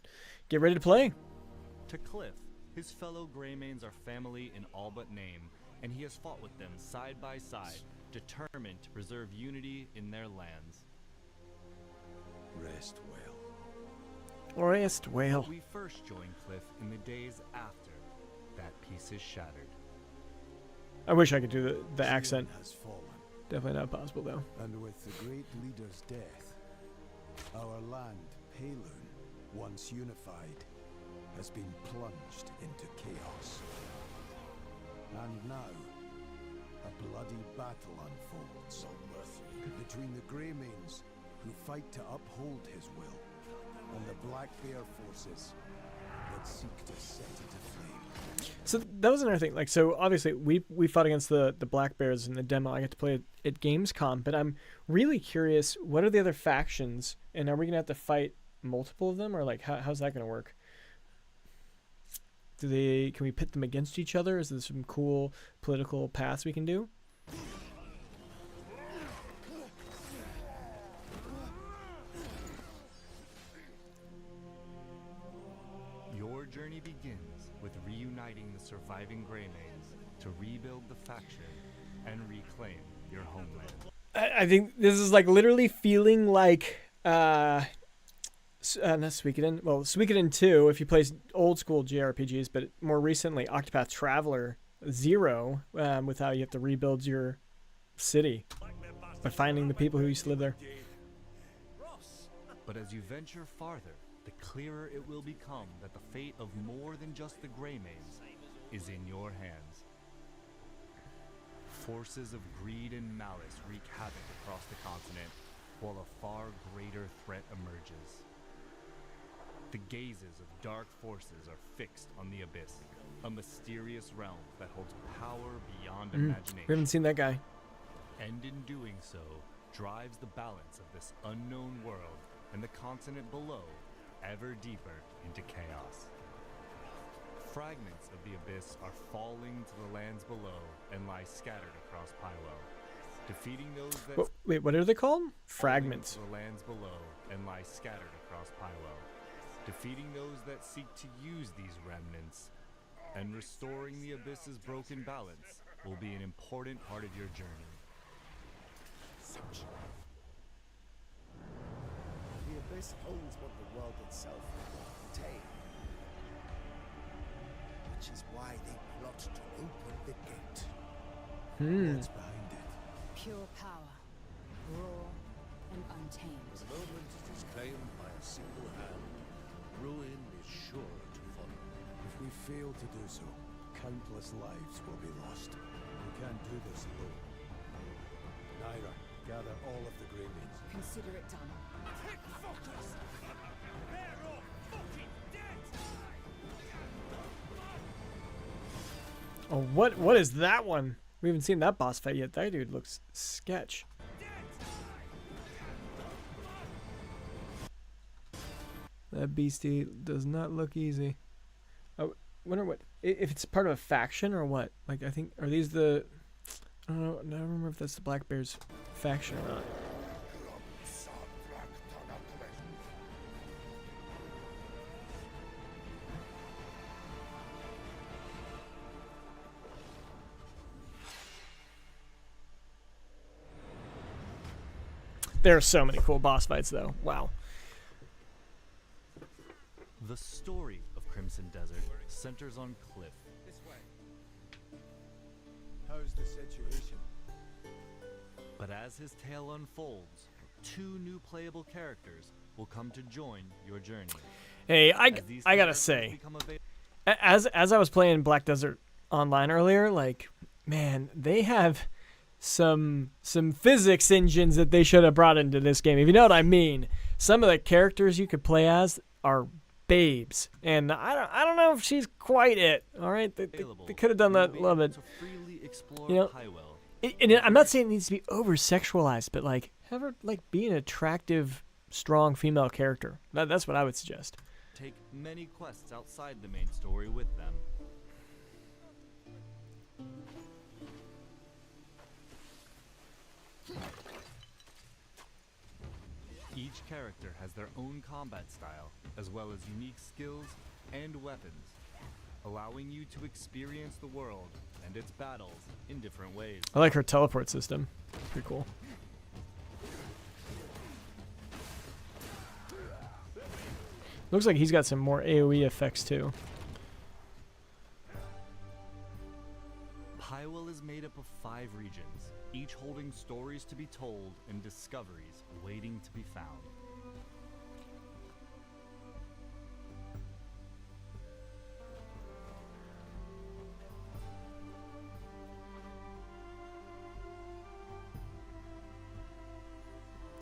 get ready to play. To Cliff, his fellow Greymanes are family in all but name, and he has fought with them side by side, determined to preserve unity in their lands. Rest well. Rest well. We first joined Cliff in the days after that peace is shattered. I wish I could do the accent. Has fallen, Definitely not possible though. and with the great leader's death, our land, Peilun, once unified, has been plunged into chaos. And now, a bloody battle unfolds between the Greymanes, who fight to uphold his will, and the Black Bear forces that seek to set it aflame. So that was another thing. Like, so obviously we fought against the Black Bears in the demo. I got to play at Gamescom, but I'm really curious, what are the other factions, and are we gonna have to fight multiple of them, or like how's that gonna work? Can we pit them against each other? Is there some cool political paths we can do? Your journey begins with reuniting the surviving Greymanes to rebuild the faction and reclaim your homeland. I think this is like literally feeling like not Suikoden. Well, Suikoden 2 if you play old school JRPGs, but more recently Octopath Traveler 0, with how you have to rebuild your city by finding the people who used to live there. But as you venture farther, the clearer it will become that the fate of more than just the Greymanes is in your hands. Forces of greed and malice wreak havoc across the continent, while a far greater threat emerges. The gazes of dark forces are fixed on the Abyss, a mysterious realm that holds power beyond We imagination. haven't seen that guy. And in doing so, drives the balance of this unknown world and the continent below ever deeper into chaos. Fragments of the Abyss are falling to the lands below and lie scattered across Pywell. Defeating those that Wait, what are they called? Fragments. to the lands below and lie scattered across Pywell. Defeating those that seek to use these remnants and restoring the Abyss's broken balance will be an important part of your journey. The Abyss holds what the world itself will contain. Which is why they plot to open the gate. What's behind it? Pure power, raw and untamed. The moment it is claimed by a single hand, ruin is sure to follow. If we fail to do so, countless lives will be lost. We can't do this alone. Naira, gather all of the Greymanes. Consider it done. Take focus! They're all fucking dead! Oh, what is that one? We haven't seen that boss fight yet. That dude looks sketch. That beastie does not look easy. I wonder what if it's part of a faction or what. Like, I think, are these the? I don't know. I don't remember if that's the Black Bears faction or not. There are so many cool boss fights, though. Wow. The story of Crimson Desert centers on Cliff. How's the situation? But as his tale unfolds, 2 new playable characters will come to join your journey. Hey, I As these gotta characters say, become available- as I was playing Black Desert Online earlier, like, man, they have some physics engines that they should have brought into this game. If you know what I mean. Some of the characters you could play as are babes, and I don't know if she's quite it. All right, they could have done that a little bit. To freely explore You know, Highwell. I'm not saying it needs to be over sexualized, but like have her like be an attractive, strong female character. That's what I would suggest. Take many quests outside the main story with them. Each character has their own combat style, as well as unique skills and weapons, allowing you to experience the world and its battles in different ways. I like her teleport system. Pretty cool. Looks like he's got some more AoE effects too. Highwell is made up of 5 regions, each holding stories to be told and discoveries waiting to be found.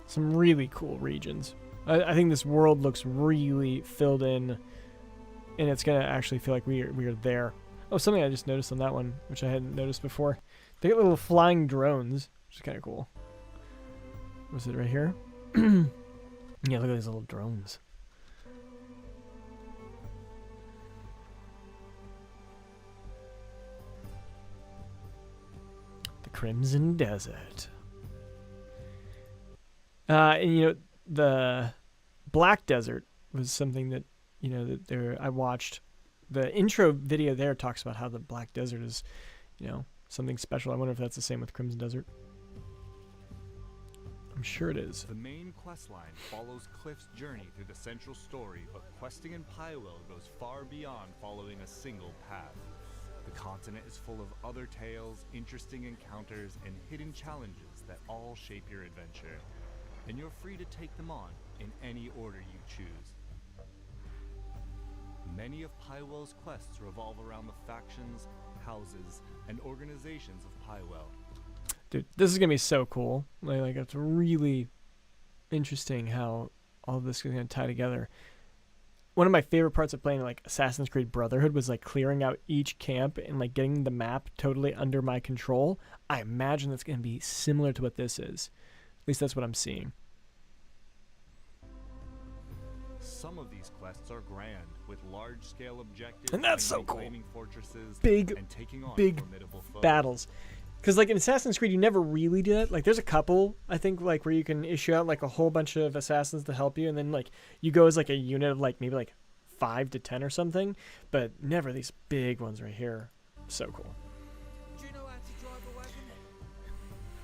Some really cool regions. I think this world looks really filled in, and it's gonna actually feel like we are there. Oh, something I just noticed on that one, which I hadn't noticed before. They got little flying drones, which is kind of cool. Was it right here? Yeah, look at these little drones. The Crimson Desert. And you know, the Black Desert was something that, you know, that there I watched. The intro video there talks about how the Black Desert is, you know, something special. I wonder if that's the same with Crimson Desert. I'm sure it is. The main quest line follows Cliff's journey through the central story, but questing in Highwell goes far beyond following a single path. The continent is full of other tales, interesting encounters, and hidden challenges that all shape your adventure, and you're free to take them on in any order you choose. Many of Highwell's quests revolve around the factions, houses, and organizations of Highwell. Dude, this is gonna be so cool. Like it's really interesting how all of this is gonna tie together. One of my favorite parts of playing like Assassin's Creed Brotherhood was like clearing out each camp and like getting the map totally under my control. I imagine that's gonna be similar to what this is. At least that's what I'm seeing. Some of these quests are grand, with large-scale objectives, And that's so like cool. reclaiming fortresses, Big, and taking on big formidable foes. battles. Because like in Assassin's Creed, you never really do that. Like there's a couple, I think, like where you can issue out like a whole bunch of assassins to help you, and then like you go as like a unit of like maybe like 5 to 10 or something, but never these big ones right here. So cool. Do you know how to drive a wagon?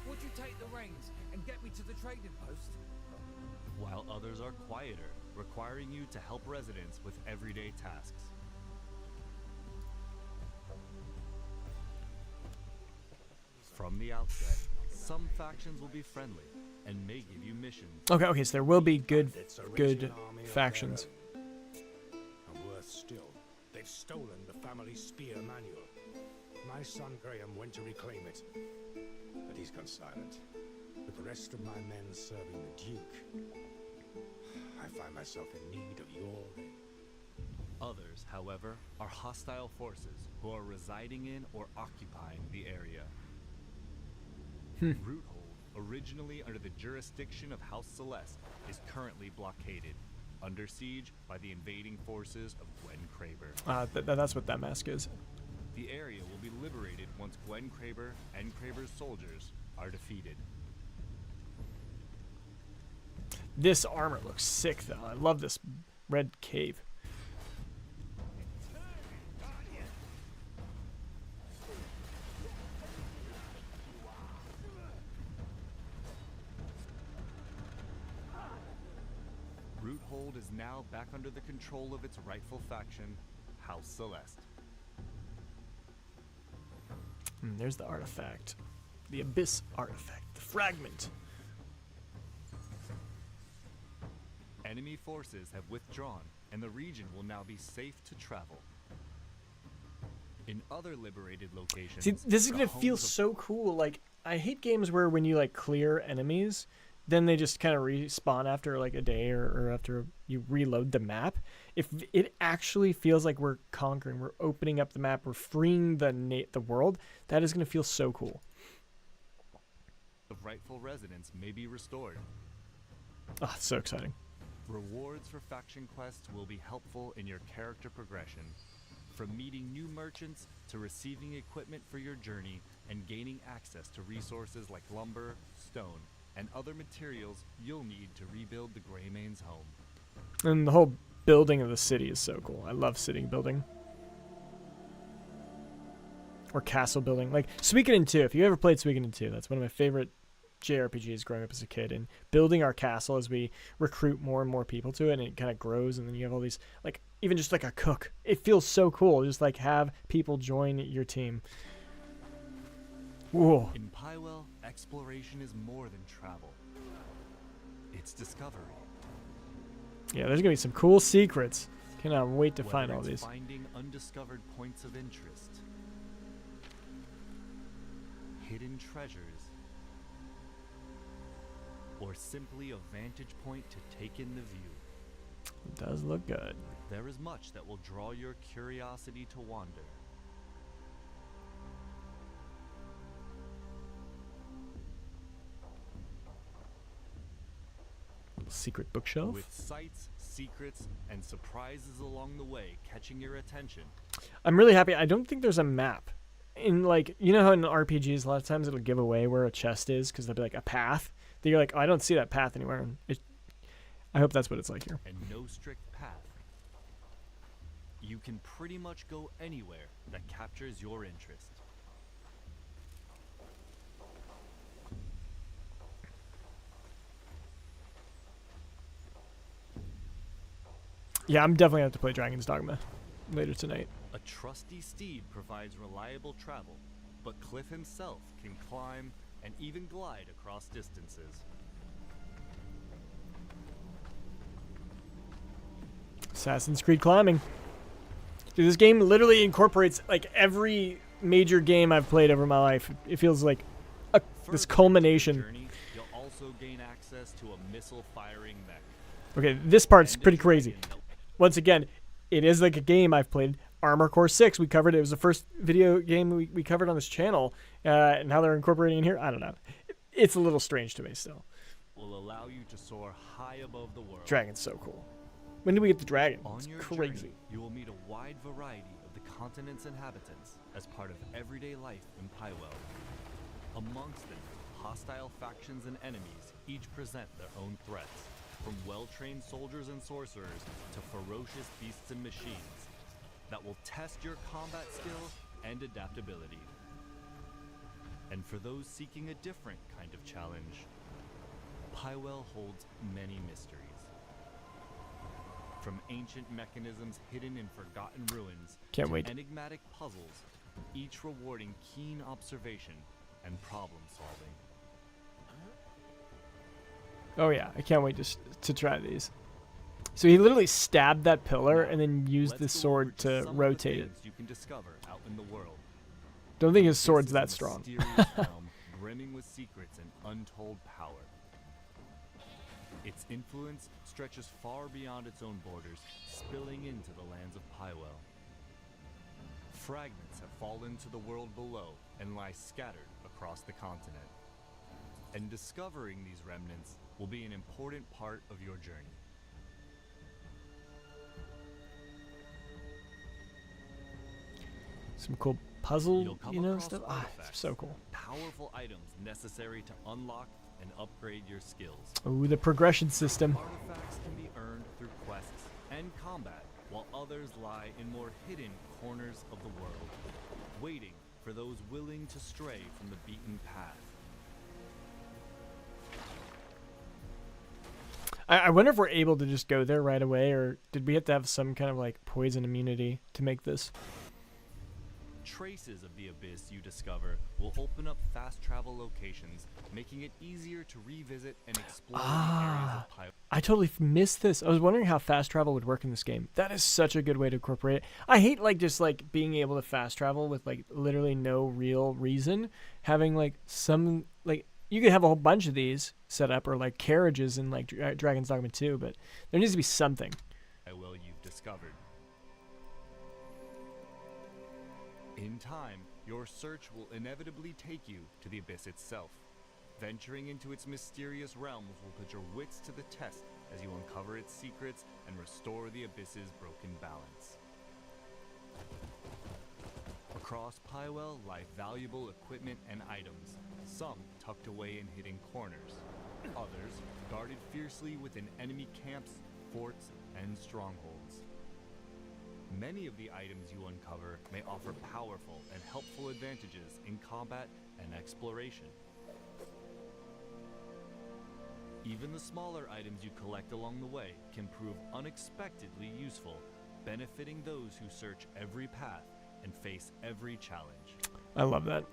Would you take the reins and get me to the trading post? While others are quieter, requiring you to help residents with everyday tasks. From the outset, some factions will be friendly and may give you missions. Okay, so there will be good It's a good raging army of factions. their own. And worse still, they've stolen the family spear manual. My son Graham went to reclaim it, but he's gone silent. With the rest of my men serving the Duke, I find myself in need of your aid. Others, however, are hostile forces who are residing in or occupying the area. Roothold, originally under the jurisdiction of House Celeste, is currently blockaded, under siege by the invading forces of Gwen Kraber. That's what that mask is. The area will be liberated once Gwen Kraber and Kraber's soldiers are defeated. This armor looks sick, though. I love this red cave. Roothold is now back under the control of its rightful faction, House Celeste. There's the artifact. The Abyss artifact. The fragment. Enemy forces have withdrawn, and the region will now be safe to travel. In other liberated locations... See, this is the going to feel homes of- so cool. Like, I hate games where when you, like, clear enemies, then they just kind of respawn after, like, a day or after you reload the map. If it actually feels like we're conquering, we're opening up the map, we're freeing the world, that is going to feel so cool. of rightful residents may be restored. Oh, it's so exciting. Rewards for faction quests will be helpful in your character progression. From meeting new merchants to receiving equipment for your journey and gaining access to resources like lumber, stone, and other materials you'll need to rebuild the Greymane's home. And the whole building of the city is so cool. I love city building. Or castle building. Like, Suikoden 2, if you ever played Suikoden 2, that's one of my favorite JRPGs growing up as a kid. And building our castle as we recruit more and more people to it, and it kind of grows, and then you have all these, like, even just like a cook. It feels so cool. Just like have people join your team. Whoa. In Pywell, exploration is more than travel. It's discovery. Yeah, there's gonna be some cool secrets. Cannot wait to find all Whether it's these. finding undiscovered points of interest, hidden treasures, or simply a vantage point to take in the view. It does look good. There is much that will draw your curiosity to wander. Secret bookshelf. With sights, secrets, and surprises along the way catching your attention. I'm really happy. I don't think there's a map. In, like, you know how in RPGs a lot of times it'll give away where a chest is because there'll be like a path that you're like, oh, I don't see that path anywhere. And I hope that's what it's like here. And no strict path. You can pretty much go anywhere that captures your interest. Yeah, I'm definitely gonna have to play Dragon's Dogma later tonight. A trusty steed provides reliable travel, but Cliff himself can climb and even glide across distances. Assassin's Creed climbing. Dude, this game literally incorporates like every major game I've played over my life. It feels like this Further into your culmination. journey, you'll also gain access to a missile-firing mech. Okay, this part's And a pretty crazy. dragon that- Once again, it is like a game I've played. Armor Core 6, we covered it. It was the first video game we covered on this channel. And how they're incorporating it here, I don't know. It's a little strange to me still. will allow you to soar high above the world. Dragon's so cool. When did we get the dragon? On It's your crazy. journey, you will meet a wide variety of the continent's inhabitants as part of everyday life in Pywell. Amongst them, hostile factions and enemies each present their own threats, from well-trained soldiers and sorcerers to ferocious beasts and machines that will test your combat skill and adaptability. And for those seeking a different kind of challenge, Pywell holds many mysteries. From ancient mechanisms hidden in forgotten ruins Can't to wait. enigmatic puzzles, each rewarding keen observation and problem solving. Oh yeah, I can't wait to try these. So he literally stabbed that pillar and then used Let's the go over sword just to some of the rotate it. things you can discover out in the world. Don't think his This sword's is that a strong. mysterious realm brimming with secrets and untold power. Its influence stretches far beyond its own borders, spilling into the lands of Pywell. Fragments have fallen to the world below and lie scattered across the continent. And discovering these remnants will be an important part of your journey. Some cool puzzle, You'll come you know, across stuff. artifacts, It's so cool. Powerful items necessary to unlock and upgrade your skills. Ooh, the progression system. Artifacts can be earned through quests and combat, while others lie in more hidden corners of the world, waiting for those willing to stray from the beaten path. I wonder if we're able to just go there right away, or did we have to have some kind of like poison immunity to make this? Traces of the abyss you discover will open up fast travel locations, making it easier to revisit and explore the areas of Pyro. I totally missed this. I was wondering how fast travel would work in this game. That is such a good way to incorporate it. I hate like just like being able to fast travel with like literally no real reason. Having like some like you could have a whole bunch of these set up, or like carriages in like Dragon's Dogma 2, but there needs to be something. You've discovered. In time, your search will inevitably take you to the abyss itself. Venturing into its mysterious realms will put your wits to the test as you uncover its secrets and restore the abyss's broken balance. Across Pywell lie valuable equipment and items, some tucked away in hidden corners, others guarded fiercely within enemy camps, forts, and strongholds. Many of the items you uncover may offer powerful and helpful advantages in combat and exploration. Even the smaller items you collect along the way can prove unexpectedly useful, benefiting those who search every path and face every challenge. I love that.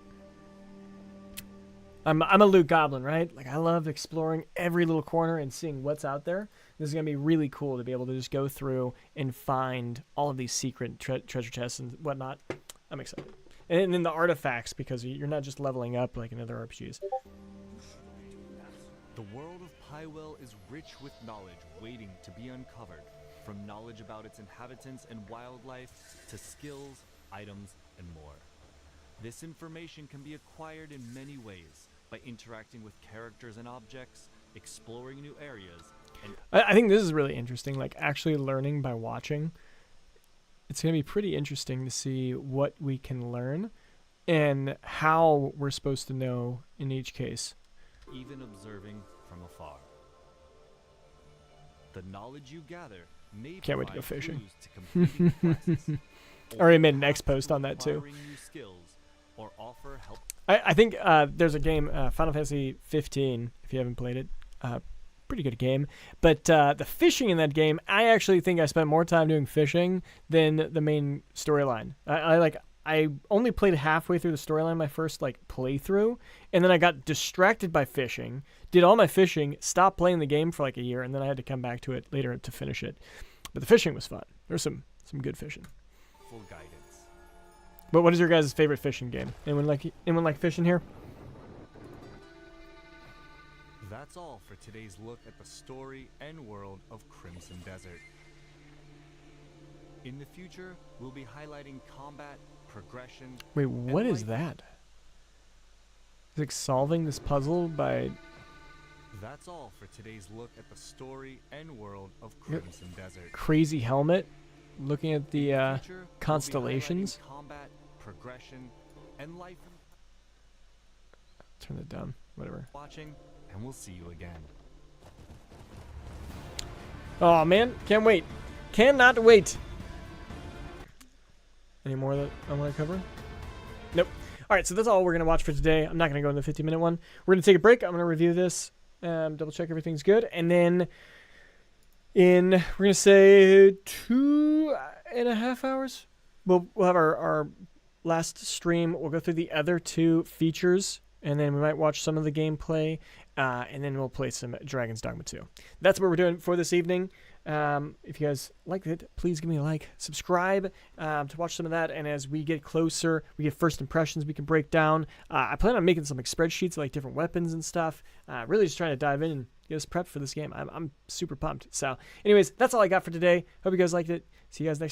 I'm a loot goblin, right? Like I love exploring every little corner and seeing what's out there. This is gonna be really cool to be able to just go through and find all of these secret treasure chests and whatnot. I'm excited. And then the artifacts, because you're not just leveling up like in other RPGs. The world of Pywell is rich with knowledge waiting to be uncovered, from knowledge about its inhabitants and wildlife to skills, items, and more. This information can be acquired in many ways, by interacting with characters and objects, exploring new areas, and I think this is really interesting, like actually learning by watching. It's going to be pretty interesting to see what we can learn and how we're supposed to know in each case. even observing from afar. The knowledge you gather may Can't wait to go provide fishing. clues to completing quests, I already made an or X post on that too. acquiring new skills, or offer help. I think there's a game, Final Fantasy 15, if you haven't played it. Pretty good game. But the fishing in that game, I actually think I spent more time doing fishing than the main storyline. I only played halfway through the storyline my first playthrough, and then I got distracted by fishing, did all my fishing, stopped playing the game for like a year, and then I had to come back to it later to finish it. But the fishing was fun. There's some good fishing. Full guidance. But what is your guys' favorite fishing game? Anyone like fishing here? That's all for today's look at the story and world of Crimson Desert. In the future, we'll be highlighting combat, progression. Wait, what is that? Is it solving this puzzle by... That's all for today's look at the story and world of Crimson Desert. Crazy helmet, looking at the In the future, we'll be constellations. highlighting combat, progression, and life. Turn that down. Whatever. Watching, and we'll see you again. Oh man, can't wait. Cannot wait. Any more that I want to cover? Nope. All right, so that's all we're going to watch for today. I'm not going to go in the 50-minute one. We're going to take a break. I'm going to review this, double check everything's good. And then we're going to say 2.5 hours. We'll have our last stream. We'll go through the other two features, and then we might watch some of the gameplay, and then we'll play some Dragon's Dogma 2. That's what we're doing for this evening. If you guys liked it, please give me a like, subscribe to watch some of that. And as we get closer, we get first impressions we can break down. I plan on making some spreadsheets like different weapons and stuff. Really just trying to dive in and get us prepped for this game. I'm super pumped. So anyways, that's all I got for today. Hope you guys liked it. See you guys next time.